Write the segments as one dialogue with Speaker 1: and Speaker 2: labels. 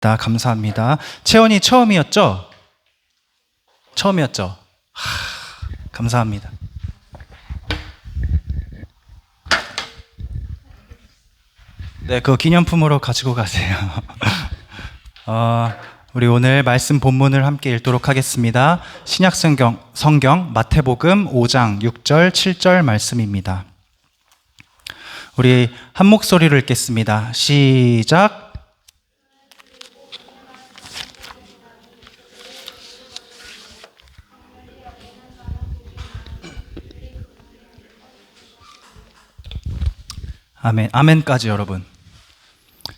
Speaker 1: 감사합니다. 채원이 처음이었죠? 처음이었죠? 감사합니다. 네, 그거 기념품으로 가지고 가세요. 우리 오늘 말씀 본문을 함께 읽도록 하겠습니다. 신약성경 마태복음 5장 6절 7절 말씀입니다. 우리 한 목소리로 읽겠습니다. 시작. 아멘. 아멘까지 여러분.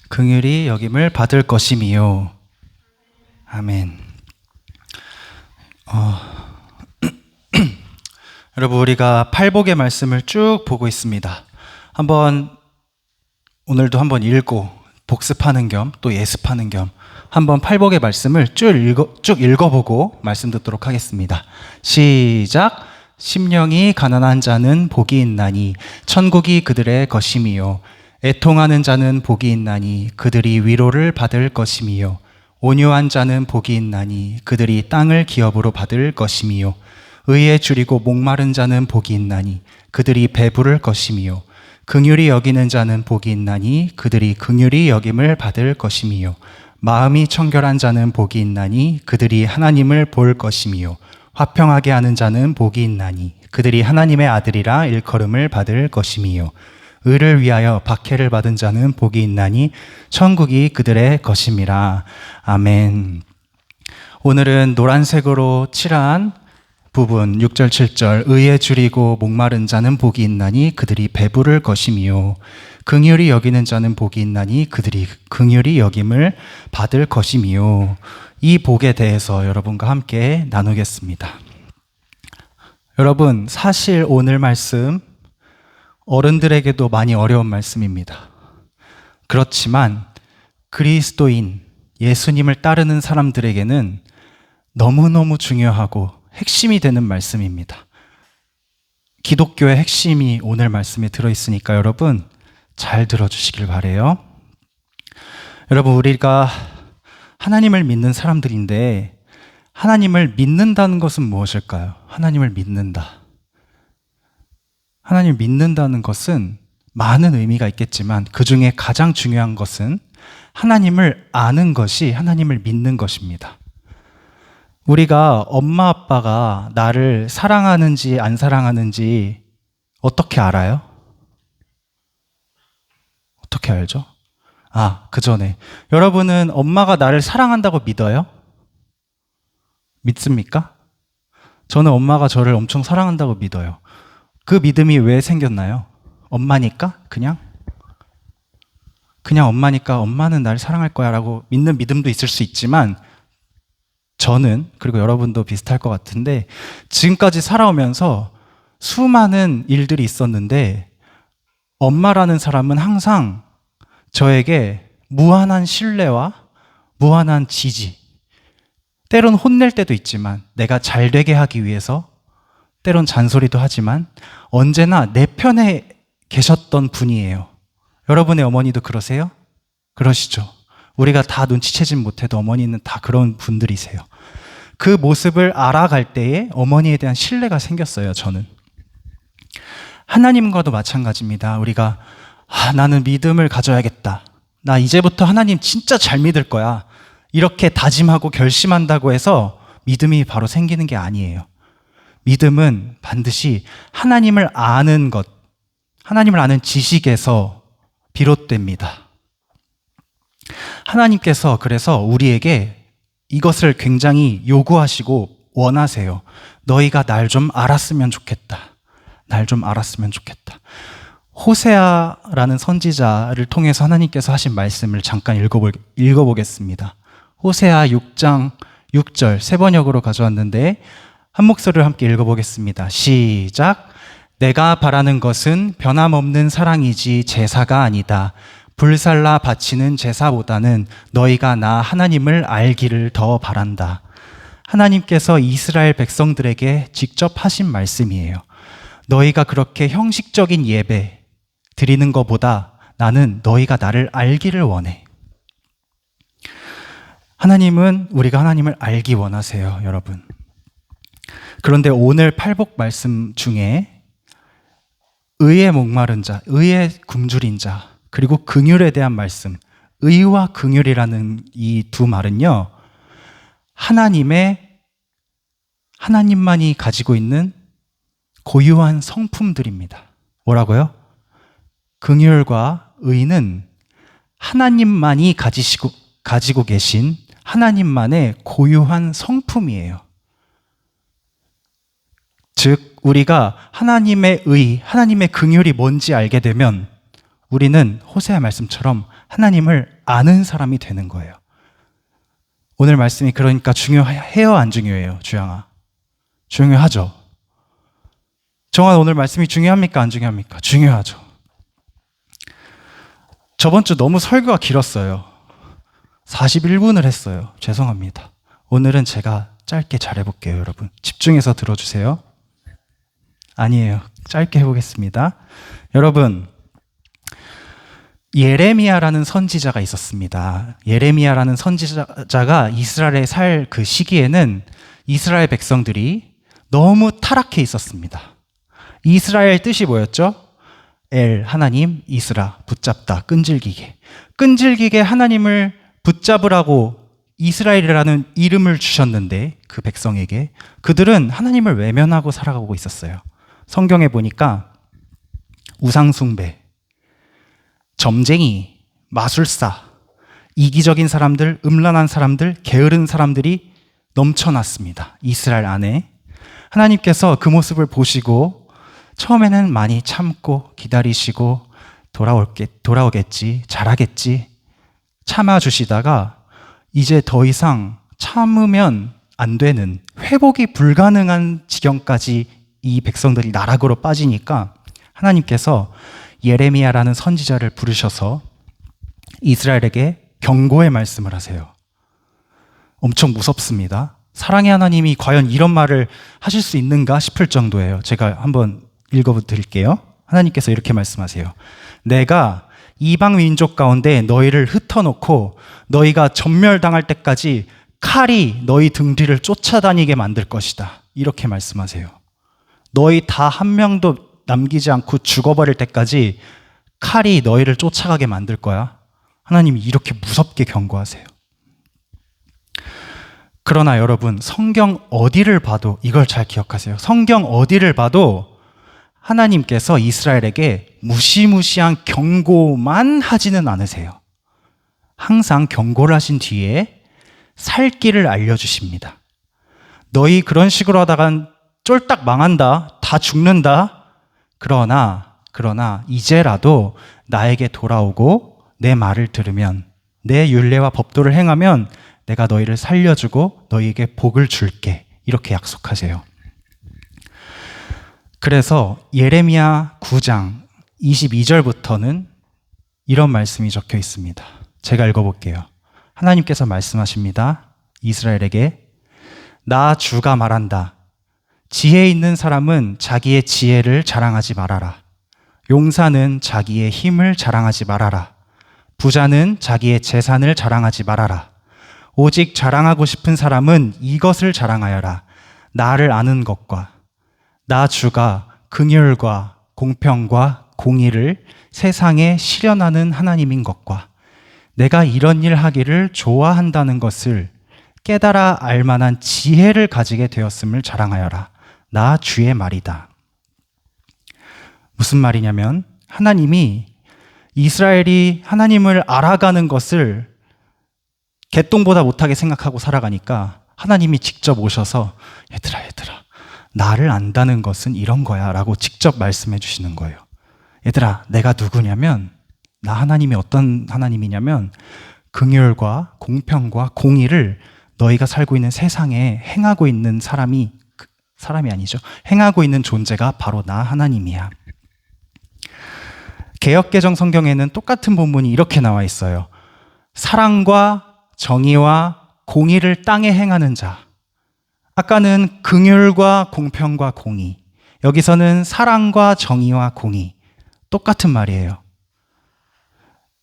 Speaker 1: 긍휼히 여김을 받을 것임이요. 아멘. 여러분, 우리가 팔복의 말씀을 쭉 보고 있습니다. 오늘도 한번 읽고 복습하는 겸 또 예습하는 겸 한번 팔복의 말씀을 쭉 읽어보고 말씀 듣도록 하겠습니다. 시작. 심령이 가난한 자는 복이 있나니 천국이 그들의 것임이요. 애통하는 자는 복이 있나니 그들이 위로를 받을 것임이요. 온유한 자는 복이 있나니 그들이 땅을 기업으로 받을 것임이요. 의에 줄이고 목마른 자는 복이 있나니 그들이 배부를 것임이요. 긍휼히 여기는 자는 복이 있나니 그들이 긍휼히 여김을 받을 것임이요. 마음이 청결한 자는 복이 있나니 그들이 하나님을 볼 것임이요. 화평하게 하는 자는 복이 있나니 그들이 하나님의 아들이라 일컬음을 받을 것임이요. 의를 위하여 박해를 받은 자는 복이 있나니 천국이 그들의 것임이라. 아멘. 오늘은 노란색으로 칠한 부분 6절 7절 의에 줄이고 목마른 자는 복이 있나니 그들이 배부를 것임이요. 긍휼히 여기는 자는 복이 있나니 그들이 긍휼히 여김을 받을 것임이요. 이 복에 대해서 여러분과 함께 나누겠습니다. 여러분, 사실 오늘 말씀 어른들에게도 많이 어려운 말씀입니다. 그렇지만 그리스도인, 예수님을 따르는 사람들에게는 너무너무 중요하고 핵심이 되는 말씀입니다. 기독교의 핵심이 오늘 말씀에 들어있으니까 여러분 잘 들어주시길 바라요. 여러분, 우리가 하나님을 믿는 사람들인데 하나님을 믿는다는 것은 무엇일까요? 하나님을 믿는다. 하나님을 믿는다는 것은 많은 의미가 있겠지만 그 중에 가장 중요한 것은 하나님을 아는 것이 하나님을 믿는 것입니다. 우리가 엄마 아빠가 나를 사랑하는지 안 사랑하는지 어떻게 알아요? 어떻게 알죠? 그 전에 여러분은 엄마가 나를 사랑한다고 믿어요? 믿습니까? 저는 엄마가 저를 엄청 사랑한다고 믿어요. 그 믿음이 왜 생겼나요? 엄마니까? 그냥 엄마니까 엄마는 나를 사랑할 거야 라고 믿는 믿음도 있을 수 있지만 저는, 그리고 여러분도 비슷할 것 같은데 지금까지 살아오면서 수많은 일들이 있었는데 엄마라는 사람은 항상 저에게 무한한 신뢰와 무한한 지지, 때론 혼낼 때도 있지만 내가 잘 되게 하기 위해서 때론 잔소리도 하지만 언제나 내 편에 계셨던 분이에요. 여러분의 어머니도 그러세요? 그러시죠? 우리가 다 눈치채진 못해도 어머니는 다 그런 분들이세요. 그 모습을 알아갈 때에 어머니에 대한 신뢰가 생겼어요, 저는. 하나님과도 마찬가지입니다. 우리가 나는 믿음을 가져야겠다. 나 이제부터 하나님 진짜 잘 믿을 거야. 이렇게 다짐하고 결심한다고 해서 믿음이 바로 생기는 게 아니에요. 믿음은 반드시 하나님을 아는 것, 하나님을 아는 지식에서 비롯됩니다. 하나님께서 그래서 우리에게 이것을 굉장히 요구하시고 원하세요. 너희가 날 좀 알았으면 좋겠다. 날 좀 알았으면 좋겠다. 호세아라는 선지자를 통해서 하나님께서 하신 말씀을 잠깐 읽어보겠습니다. 호세아 6장 6절 세 번역으로 가져왔는데 한 목소리로 함께 읽어보겠습니다. 시작. 내가 바라는 것은 변함없는 사랑이지 제사가 아니다. 불살라 바치는 제사보다는 너희가 나 하나님을 알기를 더 바란다. 하나님께서 이스라엘 백성들에게 직접 하신 말씀이에요. 너희가 그렇게 형식적인 예배 드리는 것보다 나는 너희가 나를 알기를 원해. 하나님은 우리가 하나님을 알기 원하세요, 여러분. 그런데 오늘 팔복 말씀 중에 의에 목마른 자, 의에 굶주린 자, 그리고 긍휼에 대한 말씀, 의와 긍휼이라는 이 두 말은요, 하나님만이 가지고 있는 고유한 성품들입니다. 뭐라고요? 긍휼과 의는 하나님만이 가지고 계신 하나님만의 고유한 성품이에요. 즉, 우리가 하나님의 의, 하나님의 긍휼이 뭔지 알게 되면 우리는 호세아 말씀처럼 하나님을 아는 사람이 되는 거예요. 오늘 말씀이 그러니까 중요해요, 안 중요해요, 주영아? 중요하죠. 정한, 오늘 말씀이 중요합니까, 안 중요합니까? 중요하죠. 저번 주 너무 설교가 길었어요. 41분을 했어요. 죄송합니다. 오늘은 제가 짧게 잘해볼게요, 여러분. 집중해서 들어주세요. 아니에요. 짧게 해보겠습니다. 여러분, 예레미야라는 선지자가 있었습니다. 예레미야라는 선지자가 이스라엘에 살 그 시기에는 이스라엘 백성들이 너무 타락해 있었습니다. 이스라엘 뜻이 뭐였죠? 엘, 하나님, 이스라, 붙잡다, 끈질기게 하나님을 붙잡으라고 이스라엘이라는 이름을 주셨는데 그 백성에게 그들은 하나님을 외면하고 살아가고 있었어요. 성경에 보니까 우상숭배, 점쟁이, 마술사, 이기적인 사람들, 음란한 사람들, 게으른 사람들이 넘쳐났습니다. 이스라엘 안에. 하나님께서 그 모습을 보시고 처음에는 많이 참고 기다리시고 돌아오겠지, 잘하겠지 참아주시다가 이제 더 이상 참으면 안 되는, 회복이 불가능한 지경까지 이 백성들이 나락으로 빠지니까 하나님께서 예레미야라는 선지자를 부르셔서 이스라엘에게 경고의 말씀을 하세요. 엄청 무섭습니다. 사랑의 하나님이 과연 이런 말을 하실 수 있는가 싶을 정도예요. 제가 한번 읽어드릴게요. 하나님께서 이렇게 말씀하세요. 내가 이방 민족 가운데 너희를 흩어놓고 너희가 전멸당할 때까지 칼이 너희 등 뒤를 쫓아다니게 만들 것이다. 이렇게 말씀하세요. 너희 다 한 명도 남기지 않고 죽어버릴 때까지 칼이 너희를 쫓아가게 만들 거야. 하나님이 이렇게 무섭게 경고하세요. 그러나 여러분, 성경 어디를 봐도, 이걸 잘 기억하세요. 성경 어디를 봐도 하나님께서 이스라엘에게 무시무시한 경고만 하지는 않으세요. 항상 경고를 하신 뒤에 살 길을 알려주십니다. 너희 그런 식으로 하다간 쫄딱 망한다, 다 죽는다. 그러나 이제라도 나에게 돌아오고 내 말을 들으면, 내 율례와 법도를 행하면 내가 너희를 살려주고 너희에게 복을 줄게. 이렇게 약속하세요. 그래서 예레미야 9장 22절부터는 이런 말씀이 적혀 있습니다. 제가 읽어볼게요. 하나님께서 말씀하십니다. 이스라엘에게 나 주가 말한다. 지혜 있는 사람은 자기의 지혜를 자랑하지 말아라. 용사는 자기의 힘을 자랑하지 말아라. 부자는 자기의 재산을 자랑하지 말아라. 오직 자랑하고 싶은 사람은 이것을 자랑하여라. 나를 아는 것과 나 주가 긍휼과 공평과 공의를 세상에 실현하는 하나님인 것과 내가 이런 일 하기를 좋아한다는 것을 깨달아 알 만한 지혜를 가지게 되었음을 자랑하여라. 나 주의 말이다. 무슨 말이냐면 하나님이 이스라엘이 하나님을 알아가는 것을 개똥보다 못하게 생각하고 살아가니까 하나님이 직접 오셔서 얘들아 나를 안다는 것은 이런 거야 라고 직접 말씀해 주시는 거예요. 얘들아, 내가 누구냐면, 나 하나님이 어떤 하나님이냐면 긍휼과 공평과 공의를 너희가 살고 있는 세상에 행하고 있는 사람이 아니죠. 행하고 있는 존재가 바로 나 하나님이야. 개역개정 성경에는 똑같은 본문이 이렇게 나와 있어요. 사랑과 정의와 공의를 땅에 행하는 자. 아까는 긍휼과 공평과 공의. 여기서는 사랑과 정의와 공의. 똑같은 말이에요.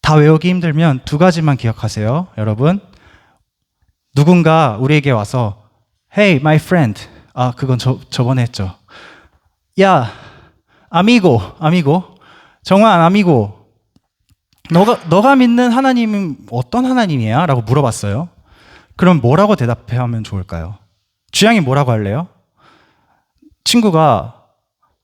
Speaker 1: 다 외우기 힘들면 두 가지만 기억하세요, 여러분. 누군가 우리에게 와서 Hey, my friend. 그건 저번에 했죠. 야, 아미고. 정환, 아미고. 너가 믿는 하나님은 어떤 하나님이야? 라고 물어봤어요. 그럼 뭐라고 대답하면 좋을까요? 주양이 뭐라고 할래요? 친구가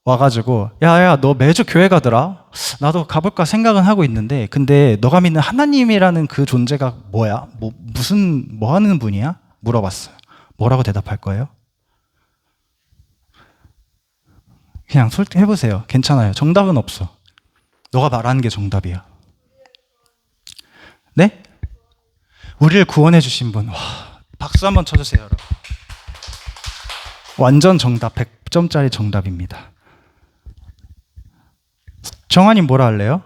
Speaker 1: 와가지고 야, 너 매주 교회 가더라? 나도 가볼까 생각은 하고 있는데 근데 너가 믿는 하나님이라는 그 존재가 뭐야? 뭐 하는 분이야? 물어봤어요. 뭐라고 대답할 거예요? 그냥 해보세요. 괜찮아요. 정답은 없어. 너가 말하는 게 정답이야. 네? 우리를 구원해 주신 분. 와, 박수 한번 쳐주세요, 여러분. 완전 정답, 100점짜리 정답입니다. 정환님 뭐라 할래요?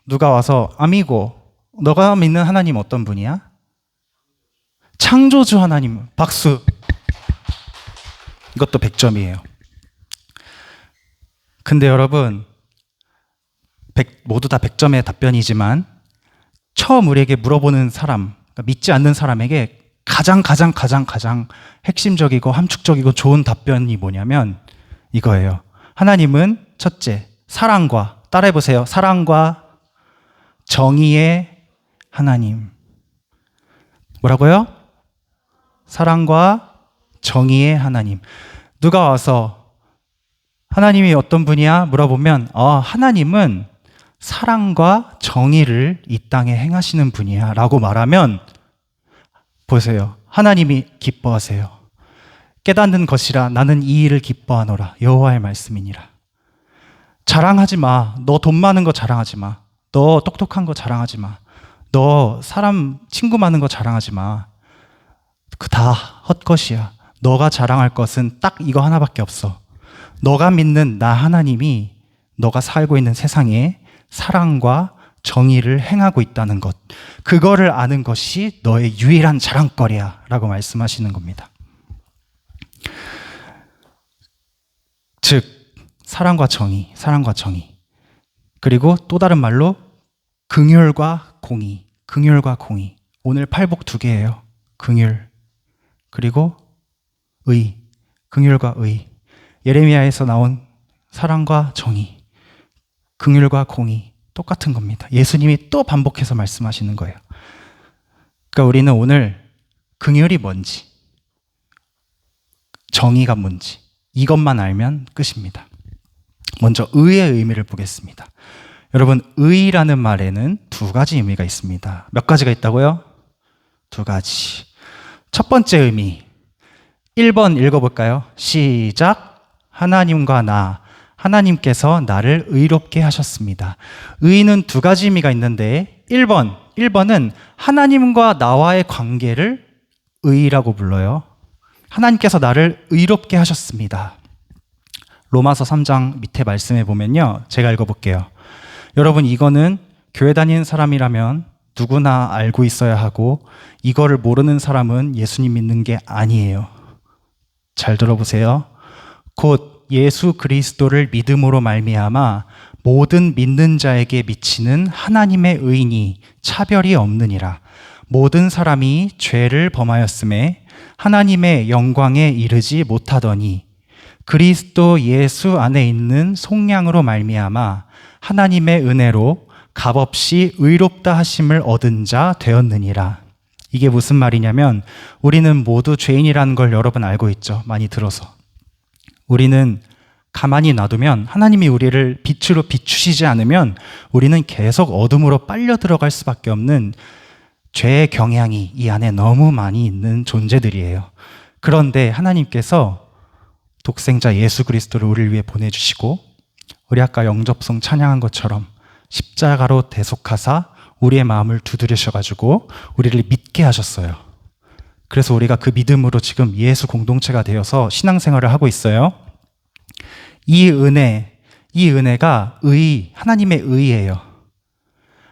Speaker 1: 누가 와서 아미고, 너가 믿는 하나님 어떤 분이야? 창조주 하나님. 박수. 이것도 100점이에요. 근데 여러분, 모두 다 100점의 답변이지만 처음 우리에게 물어보는 사람, 그러니까 믿지 않는 사람에게 가장 핵심적이고 함축적이고 좋은 답변이 뭐냐면 이거예요. 하나님은 첫째, 사랑과, 따라해보세요. 사랑과 정의의 하나님. 뭐라고요? 사랑과 정의의 하나님. 누가 와서 하나님이 어떤 분이야? 물어보면 하나님은 사랑과 정의를 이 땅에 행하시는 분이야 라고 말하면 보세요. 하나님이 기뻐하세요. 깨닫는 것이라 나는 이 일을 기뻐하노라. 여호와의 말씀이니라. 자랑하지 마. 너 돈 많은 거 자랑하지 마. 너 똑똑한 거 자랑하지 마. 너 사람 친구 많은 거 자랑하지 마. 그 다 헛것이야. 너가 자랑할 것은 딱 이거 하나밖에 없어. 너가 믿는 나 하나님이 너가 살고 있는 세상에 사랑과 정의를 행하고 있다는 것. 그거를 아는 것이 너의 유일한 자랑거리야 라고 말씀하시는 겁니다. 즉 사랑과 정의. 그리고 또 다른 말로 긍휼과 공의. 오늘 팔복 2개예요. 긍휼 그리고 의. 긍휼과 의. 예레미야에서 나온 사랑과 정의, 긍휼과 공의 똑같은 겁니다. 예수님이 또 반복해서 말씀하시는 거예요. 그러니까 우리는 오늘 긍휼이 뭔지, 정의가 뭔지 이것만 알면 끝입니다. 먼저 의의 의미를 보겠습니다. 여러분, 의라는 말에는 2가지 의미가 있습니다. 몇 가지가 있다고요? 2가지. 첫 번째 의미 1번 읽어볼까요? 시작. 하나님과 하나님께서 나를 의롭게 하셨습니다. 의는 2가지 의미가 있는데 1번은 하나님과 나와의 관계를 의라고 불러요. 하나님께서 나를 의롭게 하셨습니다. 로마서 3장 밑에 말씀해 보면요. 제가 읽어볼게요. 여러분, 이거는 교회 다니는 사람이라면 누구나 알고 있어야 하고 이거를 모르는 사람은 예수님 믿는 게 아니에요. 잘 들어보세요. 곧 예수 그리스도를 믿음으로 말미암아 모든 믿는 자에게 미치는 하나님의 의인이 차별이 없느니라. 모든 사람이 죄를 범하였음에 하나님의 영광에 이르지 못하더니 그리스도 예수 안에 있는 속량으로 말미암아 하나님의 은혜로 값없이 의롭다 하심을 얻은 자 되었느니라. 이게 무슨 말이냐면 우리는 모두 죄인이라는 걸 여러분 알고 있죠. 많이 들어서. 우리는 가만히 놔두면 하나님이 우리를 빛으로 비추시지 않으면 우리는 계속 어둠으로 빨려 들어갈 수밖에 없는 죄의 경향이 이 안에 너무 많이 있는 존재들이에요. 그런데 하나님께서 독생자 예수 그리스도를 우리를 위해 보내주시고 우리 아까 영접송 찬양한 것처럼 십자가로 대속하사 우리의 마음을 두드리셔가지고 우리를 믿게 하셨어요. 그래서 우리가 그 믿음으로 지금 예수 공동체가 되어서 신앙생활을 하고 있어요. 이 은혜가 하나님의 의예요.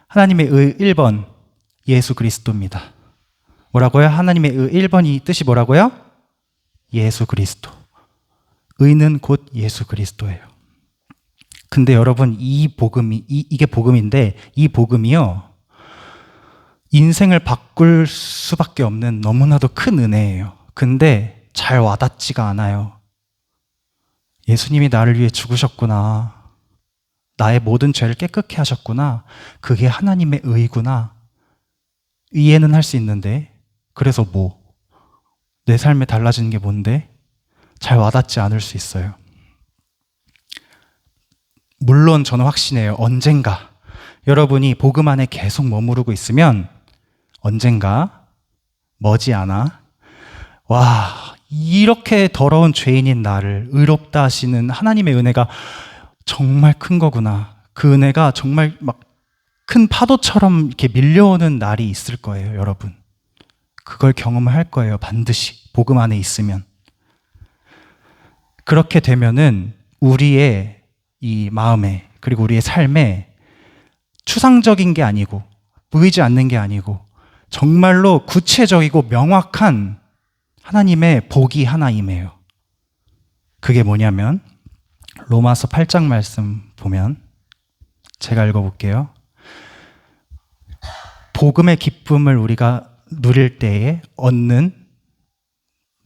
Speaker 1: 하나님의 의 1번, 예수 그리스도입니다. 뭐라고요? 하나님의 의 1번이 뜻이 뭐라고요? 예수 그리스도. 의는 곧 예수 그리스도예요. 근데 여러분, 이게 복음인데 이 복음이요. 인생을 바꿀 수밖에 없는 너무나도 큰 은혜예요. 근데 잘 와닿지가 않아요. 예수님이 나를 위해 죽으셨구나. 나의 모든 죄를 깨끗게 하셨구나. 그게 하나님의 의구나. 이해는 할 수 있는데, 그래서 뭐? 내 삶에 달라지는 게 뭔데? 잘 와닿지 않을 수 있어요. 물론 저는 확신해요. 언젠가 여러분이 복음 안에 계속 머무르고 있으면 언젠가 머지않아 와, 이렇게 더러운 죄인인 나를 의롭다 하시는 하나님의 은혜가 정말 큰 거구나. 그 은혜가 정말 막 큰 파도처럼 이렇게 밀려오는 날이 있을 거예요, 여러분. 그걸 경험을 할 거예요, 반드시. 복음 안에 있으면. 그렇게 되면은 우리의 이 마음에, 그리고 우리의 삶에 추상적인 게 아니고, 보이지 않는 게 아니고, 정말로 구체적이고 명확한 하나님의 복이 하나 임해요. 그게 뭐냐면, 로마서 8장 말씀 보면, 제가 읽어볼게요. 복음의 기쁨을 우리가 누릴 때에 얻는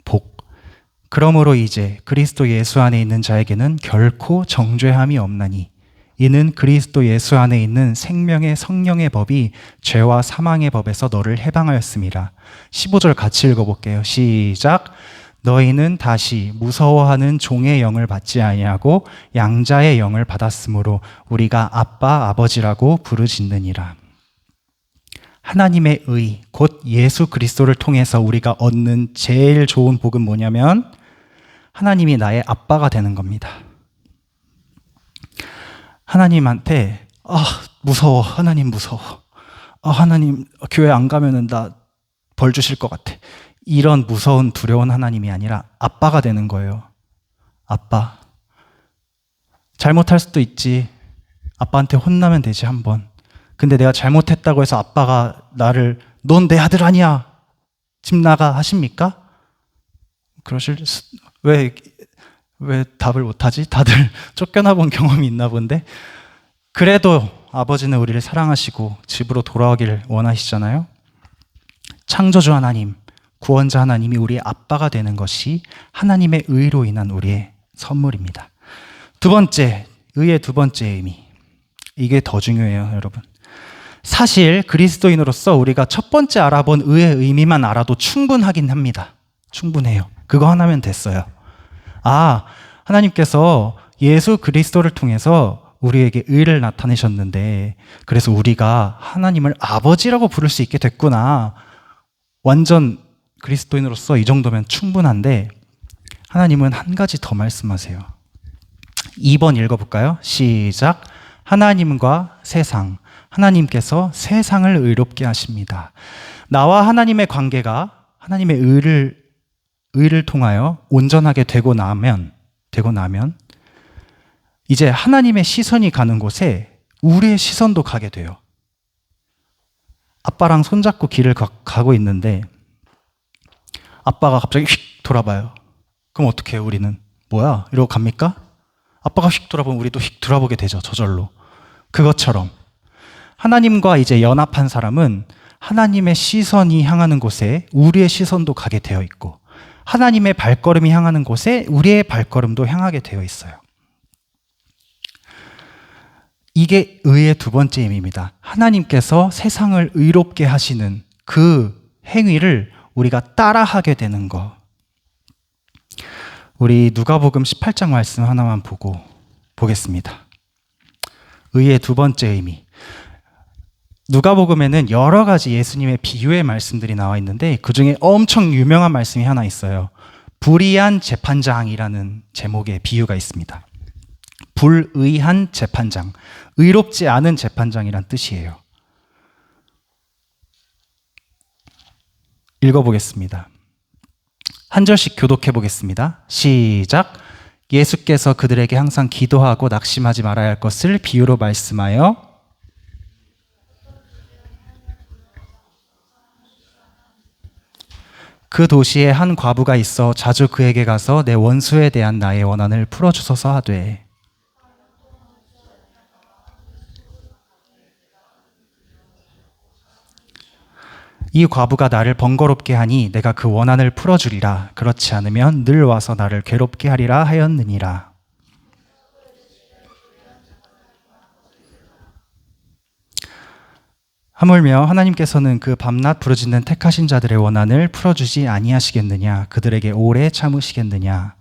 Speaker 1: 복. 그러므로 이제 그리스도 예수 안에 있는 자에게는 결코 정죄함이 없나니 이는 그리스도 예수 안에 있는 생명의 성령의 법이 죄와 사망의 법에서 너를 해방하였습니다. 15절 같이 읽어볼게요. 시작. 너희는 다시 무서워하는 종의 영을 받지 아니하고 양자의 영을 받았으므로 우리가 아빠 아버지라고 부르짖느니라. 하나님의 의, 곧 예수 그리스도를 통해서 우리가 얻는 제일 좋은 복은 뭐냐면 하나님이 나의 아빠가 되는 겁니다. 하나님한테 무서워. 하나님 무서워. 하나님 교회 안 가면은 나 벌 주실 것 같아. 이런 무서운 두려운 하나님이 아니라 아빠가 되는 거예요. 아빠. 잘못할 수도 있지. 아빠한테 혼나면 되지 한번. 근데 내가 잘못했다고 해서 아빠가 나를 넌 내 아들 아니야. 집 나가 하십니까? 왜 답을 못하지? 다들 쫓겨나 본 경험이 있나 본데. 그래도 아버지는 우리를 사랑하시고 집으로 돌아오기를 원하시잖아요. 창조주 하나님, 구원자 하나님이 우리의 아빠가 되는 것이 하나님의 의로 인한 우리의 선물입니다. 두 번째, 의의 두 번째 의미. 이게 더 중요해요, 여러분. 사실 그리스도인으로서 우리가 첫 번째 알아본 의의 의미만 알아도 충분하긴 합니다. 충분해요. 그거 하나면 됐어요. 하나님께서 예수 그리스도를 통해서 우리에게 의를 나타내셨는데 그래서 우리가 하나님을 아버지라고 부를 수 있게 됐구나. 완전 그리스도인으로서 이 정도면 충분한데 하나님은 한 가지 더 말씀하세요. 2번 읽어볼까요? 시작. 하나님과 세상. 하나님께서 세상을 의롭게 하십니다. 나와 하나님의 관계가 하나님의 의를 통하여 온전하게 되고 나면 이제 하나님의 시선이 가는 곳에 우리의 시선도 가게 돼요. 아빠랑 손잡고 길을 가고 있는데 아빠가 갑자기 휙 돌아봐요. 그럼 어떻게 해요, 우리는? 뭐야? 이러고 갑니까? 아빠가 휙 돌아보면 우리도 휙 돌아보게 되죠, 저절로. 그것처럼 하나님과 이제 연합한 사람은 하나님의 시선이 향하는 곳에 우리의 시선도 가게 되어 있고 하나님의 발걸음이 향하는 곳에 우리의 발걸음도 향하게 되어 있어요. 이게 의의 두 번째 의미입니다. 하나님께서 세상을 의롭게 하시는 그 행위를 우리가 따라하게 되는 것. 우리 누가복음 18장 말씀 하나만 보겠습니다. 의의 두 번째 의미. 누가복음에는 여러 가지 예수님의 비유의 말씀들이 나와 있는데 그 중에 엄청 유명한 말씀이 하나 있어요. 불의한 재판장이라는 제목의 비유가 있습니다. 불의한 재판장, 의롭지 않은 재판장이란 뜻이에요. 읽어보겠습니다. 한 절씩 교독해 보겠습니다. 시작. 예수께서 그들에게 항상 기도하고 낙심하지 말아야 할 것을 비유로 말씀하여 그 도시에 한 과부가 있어 자주 그에게 가서 내 원수에 대한 나의 원한을 풀어주소서 하되 이 과부가 나를 번거롭게 하니 내가 그 원한을 풀어주리라. 그렇지 않으면 늘 와서 나를 괴롭게 하리라 하였느니라. 하물며 하나님께서는 그 밤낮 부르짖는 택하신 자들의 원한을 풀어주지 아니하시겠느냐. 그들에게 오래 참으시겠느냐.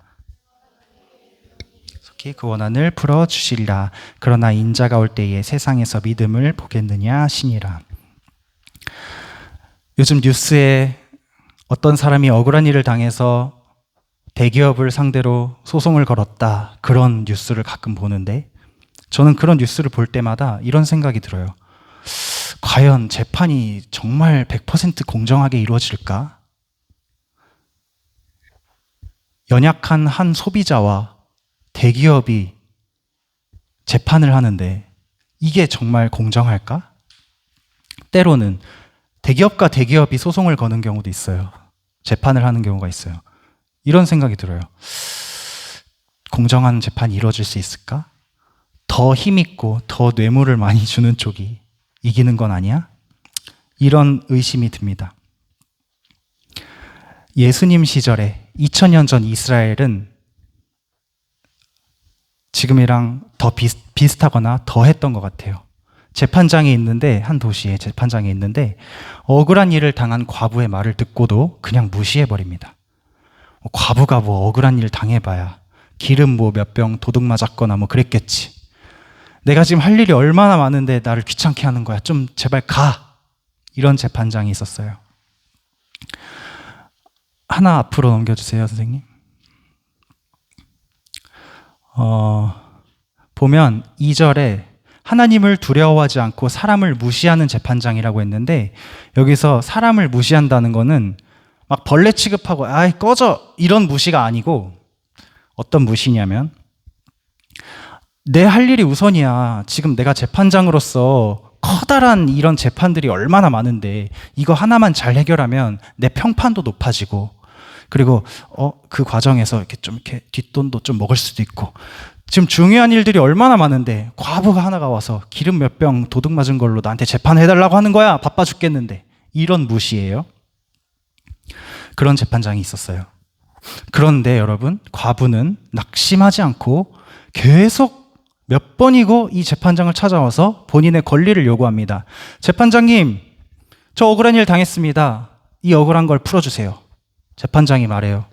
Speaker 1: 속히 그 원한을 풀어주시리라. 그러나 인자가 올 때에 세상에서 믿음을 보겠느냐 하시니라. 요즘 뉴스에 어떤 사람이 억울한 일을 당해서 대기업을 상대로 소송을 걸었다. 그런 뉴스를 가끔 보는데 저는 그런 뉴스를 볼 때마다 이런 생각이 들어요. 과연 재판이 정말 100% 공정하게 이루어질까? 연약한 한 소비자와 대기업이 재판을 하는데 이게 정말 공정할까? 때로는 대기업과 대기업이 소송을 거는 경우도 있어요. 재판을 하는 경우가 있어요. 이런 생각이 들어요. 공정한 재판이 이루어질 수 있을까? 더 힘있고 더 뇌물을 많이 주는 쪽이 이기는 건 아니야? 이런 의심이 듭니다. 예수님 시절에 2000년 전 이스라엘은 지금이랑 더 비슷하거나 더 했던 것 같아요. 재판장이 있는데, 한 도시에 재판장이 있는데 억울한 일을 당한 과부의 말을 듣고도 그냥 무시해버립니다. 과부가 뭐 억울한 일 당해봐야 기름 뭐 몇 병 도둑 맞았거나 뭐 그랬겠지. 내가 지금 할 일이 얼마나 많은데 나를 귀찮게 하는 거야. 좀 제발 가. 이런 재판장이 있었어요. 하나 앞으로 넘겨주세요, 선생님. 보면 2절에 하나님을 두려워하지 않고 사람을 무시하는 재판장이라고 했는데 여기서 사람을 무시한다는 거는 막 벌레 취급하고 아이 꺼져 이런 무시가 아니고 어떤 무시냐면 내 할 일이 우선이야. 지금 내가 재판장으로서 커다란 이런 재판들이 얼마나 많은데 이거 하나만 잘 해결하면 내 평판도 높아지고 그리고 그 과정에서 이렇게 뒷돈도 좀 먹을 수도 있고 지금 중요한 일들이 얼마나 많은데 과부가 하나가 와서 기름 몇 병 도둑 맞은 걸로 나한테 재판해달라고 하는 거야. 바빠 죽겠는데. 이런 무시예요. 그런 재판장이 있었어요. 그런데 여러분, 과부는 낙심하지 않고 계속 몇 번이고 이 재판장을 찾아와서 본인의 권리를 요구합니다. 재판장님, 저 억울한 일 당했습니다. 이 억울한 걸 풀어주세요. 재판장이 말해요.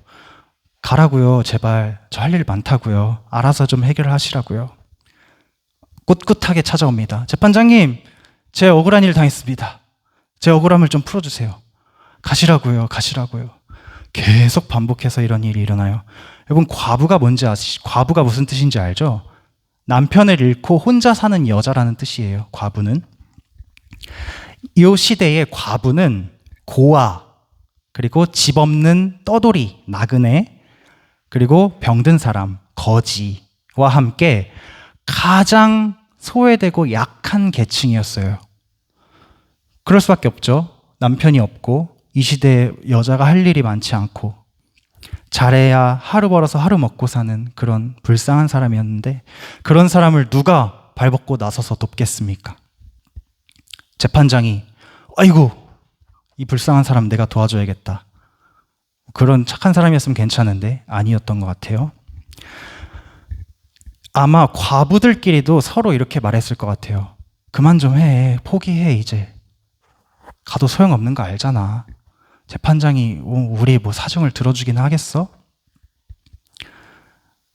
Speaker 1: 가라고요, 제발. 저 할 일 많다고요. 알아서 좀 해결하시라고요. 꿋꿋하게 찾아옵니다. 재판장님, 제 억울한 일 당했습니다. 제 억울함을 좀 풀어주세요. 가시라고요, 가시라고요. 계속 반복해서 이런 일이 일어나요. 여러분, 과부가 과부가 무슨 뜻인지 알죠? 남편을 잃고 혼자 사는 여자라는 뜻이에요. 과부는. 이 시대의 과부는 고아, 그리고 집 없는 떠돌이, 나그네, 그리고 병든 사람, 거지와 함께 가장 소외되고 약한 계층이었어요. 그럴 수밖에 없죠. 남편이 없고 이 시대에 여자가 할 일이 많지 않고 잘해야 하루 벌어서 하루 먹고 사는 그런 불쌍한 사람이었는데 그런 사람을 누가 발벗고 나서서 돕겠습니까? 재판장이 아이고 이 불쌍한 사람 내가 도와줘야겠다. 그런 착한 사람이었으면 괜찮은데 아니었던 것 같아요. 아마 과부들끼리도 서로 이렇게 말했을 것 같아요. 그만 좀 해. 포기해 이제. 가도 소용없는 거 알잖아. 재판장이 우리 뭐 사정을 들어주긴 하겠어?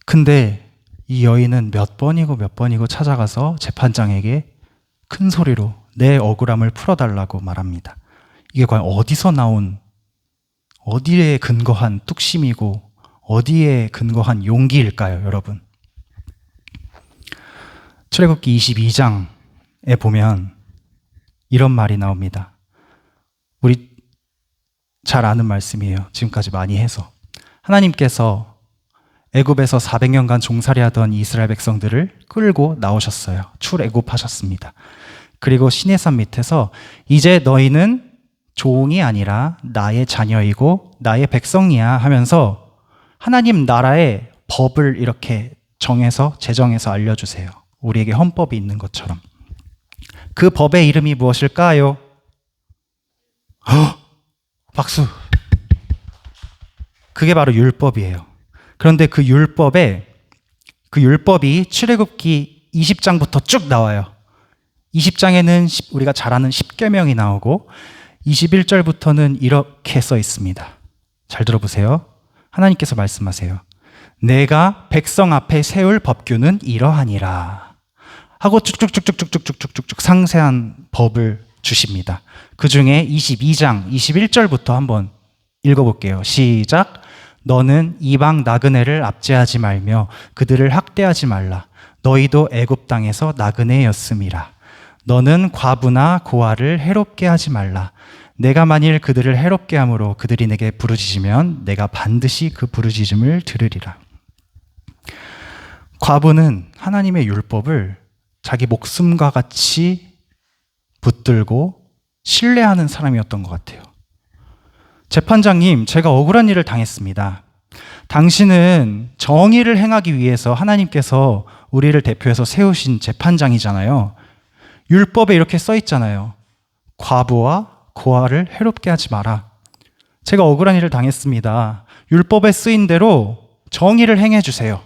Speaker 1: 근데 이 여인은 몇 번이고 찾아가서 재판장에게 큰 소리로 내 억울함을 풀어달라고 말합니다. 이게 과연 어디서 나온, 어디에 근거한 뚝심이고 어디에 근거한 용기일까요, 여러분? 출애굽기 22장에 보면 이런 말이 나옵니다. 우리 잘 아는 말씀이에요. 지금까지 많이 해서. 하나님께서 애굽에서 400년간 종살이하던 이스라엘 백성들을 끌고 나오셨어요. 출애굽하셨습니다. 그리고 시내산 밑에서 이제 너희는 종이 아니라 나의 자녀이고 나의 백성이야 하면서 하나님 나라의 법을 이렇게 제정해서 알려주세요. 우리에게 헌법이 있는 것처럼. 그 법의 이름이 무엇일까요? 박수. 그게 바로 율법이에요. 그런데 그 율법이 출애굽기 20장부터 쭉 나와요. 20장에는 우리가 잘 아는 10계명이 나오고 21절부터는 이렇게 써 있습니다. 잘 들어보세요. 하나님께서 말씀하세요. 내가 백성 앞에 세울 법규는 이러하니라 하고 쭉쭉쭉쭉쭉쭉쭉쭉 상세한 법을 주십니다. 그 중에 22장 21절부터 한번 읽어볼게요. 시작. 너는 이방 나그네를 압제하지 말며 그들을 학대하지 말라. 너희도 애굽 땅에서 나그네였음이라. 너는 과부나 고아를 해롭게 하지 말라. 내가 만일 그들을 해롭게 함으로 그들이 내게 부르짖으면 내가 반드시 그 부르짖음을 들으리라. 과부는 하나님의 율법을 자기 목숨과 같이 붙들고 신뢰하는 사람이었던 것 같아요. 재판장님, 제가 억울한 일을 당했습니다. 당신은 정의를 행하기 위해서 하나님께서 우리를 대표해서 세우신 재판장이잖아요. 율법에 이렇게 써 있잖아요. 과부와 고아를 해롭게 하지 마라. 제가 억울한 일을 당했습니다. 율법에 쓰인 대로 정의를 행해 주세요.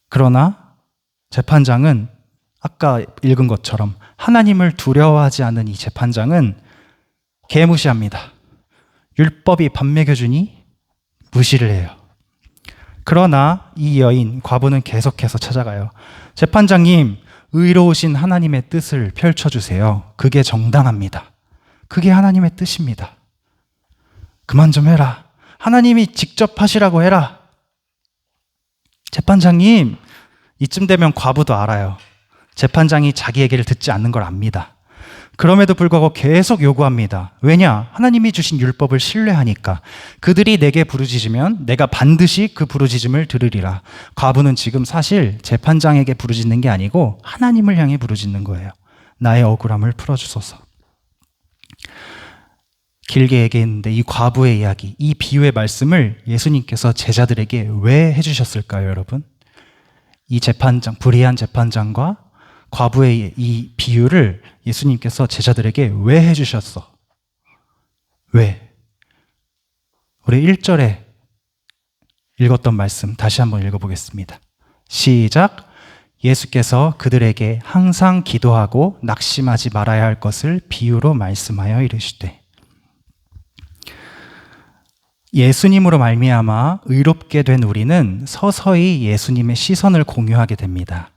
Speaker 1: 그러나 재판장은 아까 읽은 것처럼 하나님을 두려워하지 않는 이 재판장은 개무시합니다. 율법이 밥 먹여주니 무시를 해요. 그러나 이 여인, 과부는 계속해서 찾아가요. 재판장님, 의로우신 하나님의 뜻을 펼쳐주세요. 그게 정당합니다. 그게 하나님의 뜻입니다. 그만 좀 해라. 하나님이 직접 하시라고 해라. 재판장님, 이쯤 되면 과부도 알아요. 재판장이 자기 얘기를 듣지 않는 걸 압니다. 그럼에도 불구하고 계속 요구합니다. 왜냐? 하나님이 주신 율법을 신뢰하니까. 그들이 내게 부르짖으면 내가 반드시 그 부르짖음을 들으리라. 과부는 지금 사실 재판장에게 부르짖는 게 아니고 하나님을 향해 부르짖는 거예요. 나의 억울함을 풀어주소서. 길게 얘기했는데 이 과부의 이야기, 이 비유의 말씀을 예수님께서 제자들에게 왜 해주셨을까요, 여러분? 이 재판장, 불의한 재판장과 과부의 이 비유를 예수님께서 제자들에게 왜 해주셨어? 왜? 우리 1절에 읽었던 말씀 다시 한번 읽어보겠습니다. 시작. 예수께서 그들에게 항상 기도하고 낙심하지 말아야 할 것을 비유로 말씀하여 이르시되 예수님으로 말미암아 의롭게 된 우리는 서서히 예수님의 시선을 공유하게 됩니다.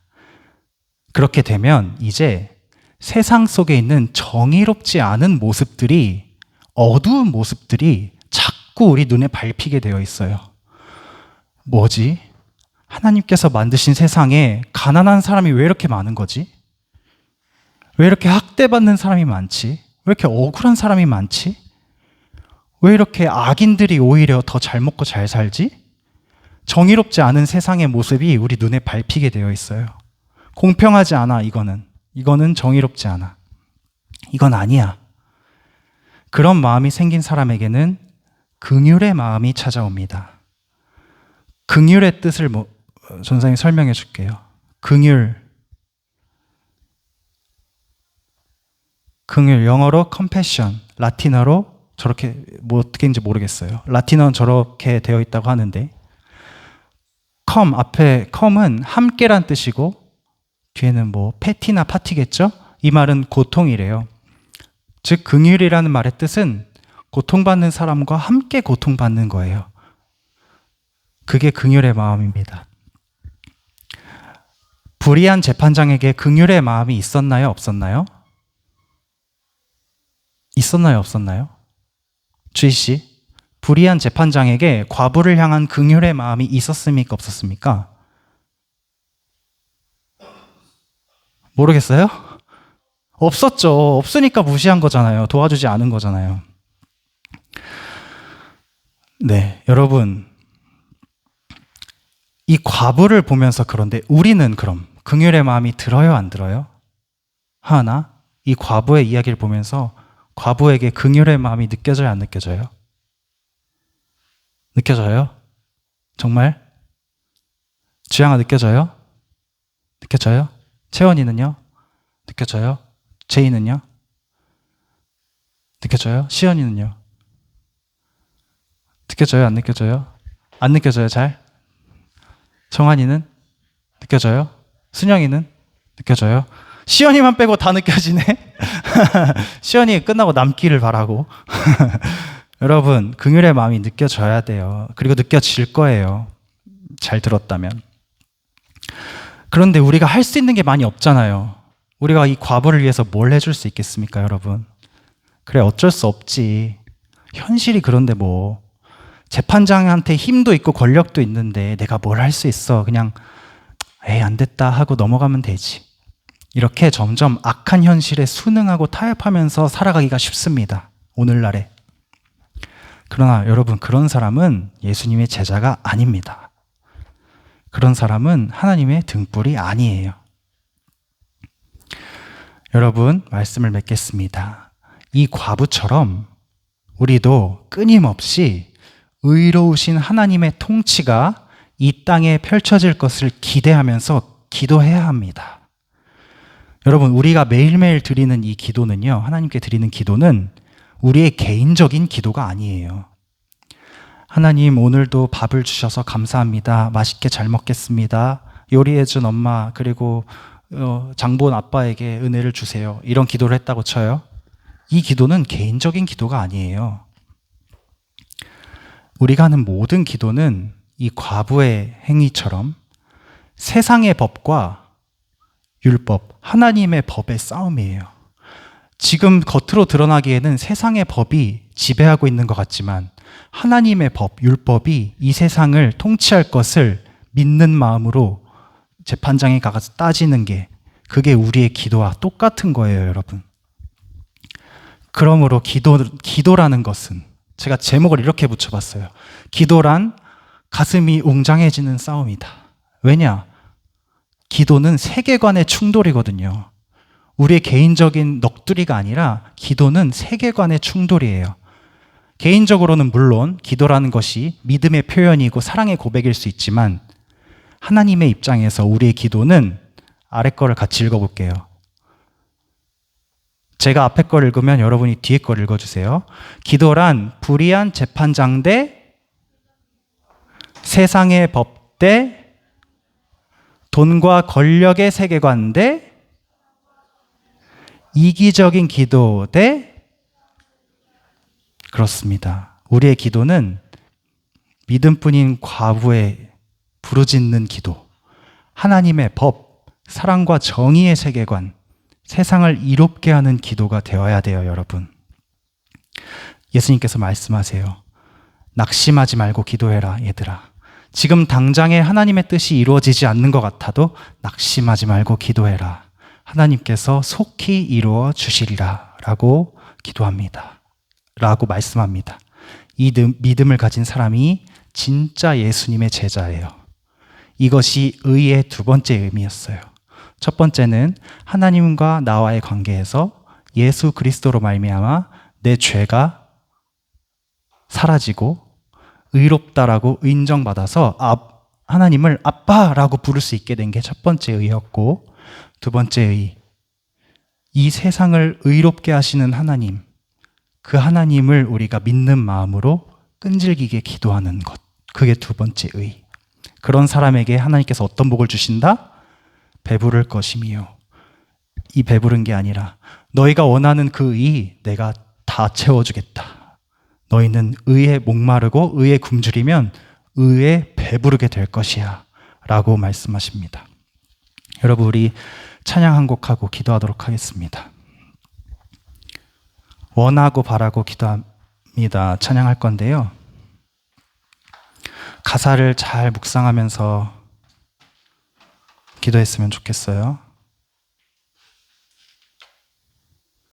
Speaker 1: 그렇게 되면 이제 세상 속에 있는 정의롭지 않은 모습들이, 어두운 모습들이 자꾸 우리 눈에 밟히게 되어 있어요. 뭐지? 하나님께서 만드신 세상에 가난한 사람이 왜 이렇게 많은 거지? 왜 이렇게 학대받는 사람이 많지? 왜 이렇게 억울한 사람이 많지? 왜 이렇게 악인들이 오히려 더 잘 먹고 잘 살지? 정의롭지 않은 세상의 모습이 우리 눈에 밟히게 되어 있어요. 공평하지 않아, 이거는. 이거는 정의롭지 않아. 이건 아니야. 그런 마음이 생긴 사람에게는 긍휼의 마음이 찾아옵니다. 긍휼의 뜻을 전사님이 설명해 줄게요. 긍휼, 영어로 compassion, 라틴어로 저렇게 어떻게 인지 모르겠어요. 라틴어는 저렇게 되어 있다고 하는데 앞에 com은 함께란 뜻이고 뒤에는 패티나 파티겠죠? 이 말은 고통이래요. 즉 긍휼이라는 말의 뜻은 고통받는 사람과 함께 고통받는 거예요. 그게 긍휼의 마음입니다. 불의한 재판장에게 긍휼의 마음이 있었나요? 없었나요? 있었나요? 없었나요? 주희씨, 불의한 재판장에게 과부를 향한 긍휼의 마음이 있었습니까? 없었습니까? 모르겠어요? 없었죠. 없으니까 무시한 거잖아요. 도와주지 않은 거잖아요. 네, 여러분, 이 과부를 보면서 그런데 우리는 그럼 긍휼의 마음이 들어요, 안 들어요? 하나, 이 과부의 이야기를 보면서 과부에게 긍휼의 마음이 느껴져요, 안 느껴져요? 느껴져요? 정말? 주양아 느껴져요? 느껴져요? 채원이는요? 느껴져요? 제이는요? 느껴져요? 시연이는요? 느껴져요? 안 느껴져요? 안 느껴져요, 잘? 정한이는? 느껴져요? 순영이는? 느껴져요? 시연이만 빼고 다 느껴지네? 시연이 끝나고 남기를 바라고. 여러분, 긍휼의 마음이 느껴져야 돼요. 그리고 느껴질 거예요. 잘 들었다면. 그런데 우리가 할 수 있는 게 많이 없잖아요. 우리가 이 과부를 위해서 뭘 해줄 수 있겠습니까, 여러분? 그래, 어쩔 수 없지. 현실이 그런데 뭐. 재판장한테 힘도 있고 권력도 있는데 내가 뭘 할 수 있어. 그냥 에이, 안 됐다 하고 넘어가면 되지. 이렇게 점점 악한 현실에 순응하고 타협하면서 살아가기가 쉽습니다. 오늘날에. 그러나 여러분, 그런 사람은 예수님의 제자가 아닙니다. 그런 사람은 하나님의 등불이 아니에요. 여러분, 말씀을 맺겠습니다. 이 과부처럼 우리도 끊임없이 의로우신 하나님의 통치가 이 땅에 펼쳐질 것을 기대하면서 기도해야 합니다. 여러분, 우리가 매일매일 드리는 이 기도는요, 하나님께 드리는 기도는 우리의 개인적인 기도가 아니에요. 하나님, 오늘도 밥을 주셔서 감사합니다. 맛있게 잘 먹겠습니다. 요리해준 엄마, 그리고 장본 아빠에게 은혜를 주세요. 이런 기도를 했다고 쳐요. 이 기도는 개인적인 기도가 아니에요. 우리가 하는 모든 기도는 이 과부의 행위처럼 세상의 법과 율법, 하나님의 법의 싸움이에요. 지금 겉으로 드러나기에는 세상의 법이 지배하고 있는 것 같지만 하나님의 법, 율법이 이 세상을 통치할 것을 믿는 마음으로 재판장에 가서 따지는 게, 그게 우리의 기도와 똑같은 거예요, 여러분. 그러므로 기도라는 것은, 제가 제목을 이렇게 붙여봤어요. 기도란 가슴이 웅장해지는 싸움이다. 왜냐? 기도는 세계관의 충돌이거든요. 우리의 개인적인 넋두리가 아니라 기도는 세계관의 충돌이에요. 개인적으로는 물론 기도라는 것이 믿음의 표현이고 사랑의 고백일 수 있지만 하나님의 입장에서 우리의 기도는, 아래 거를 같이 읽어볼게요. 제가 앞에 걸 읽으면 여러분이 뒤에 걸 읽어주세요. 기도란 불의한 재판장 대 세상의 법 대 돈과 권력의 세계관 대 이기적인 기도 대, 그렇습니다. 우리의 기도는 믿음뿐인 과부의 부르짖는 기도, 하나님의 법, 사랑과 정의의 세계관, 세상을 이롭게 하는 기도가 되어야 돼요, 여러분. 예수님께서 말씀하세요. 낙심하지 말고 기도해라, 얘들아. 지금 당장에 하나님의 뜻이 이루어지지 않는 것 같아도 낙심하지 말고 기도해라. 하나님께서 속히 이루어 주시리라 라고 기도합니다. 라고 말씀합니다. 이 믿음을 가진 사람이 진짜 예수님의 제자예요. 이것이 의의 두 번째 의미였어요. 첫 번째는 하나님과 나와의 관계에서 예수 그리스도로 말미암아 내 죄가 사라지고 의롭다라고 인정받아서 하나님을 아빠라고 부를 수 있게 된 게 첫 번째 의였고, 두 번째 의, 이 세상을 의롭게 하시는 하나님, 그 하나님을 우리가 믿는 마음으로 끈질기게 기도하는 것, 그게 두 번째 의. 그런 사람에게 하나님께서 어떤 복을 주신다? 배부를 것임이요. 이 배부른 게 아니라 너희가 원하는 그 의 내가 다 채워주겠다. 너희는 의에 목마르고 의에 굶주리면 의에 배부르게 될 것이야 라고 말씀하십니다. 여러분, 우리 찬양 한 곡하고 기도하도록 하겠습니다. 원하고 바라고 기도합니다. 찬양할 건데요, 가사를 잘 묵상하면서 기도했으면 좋겠어요.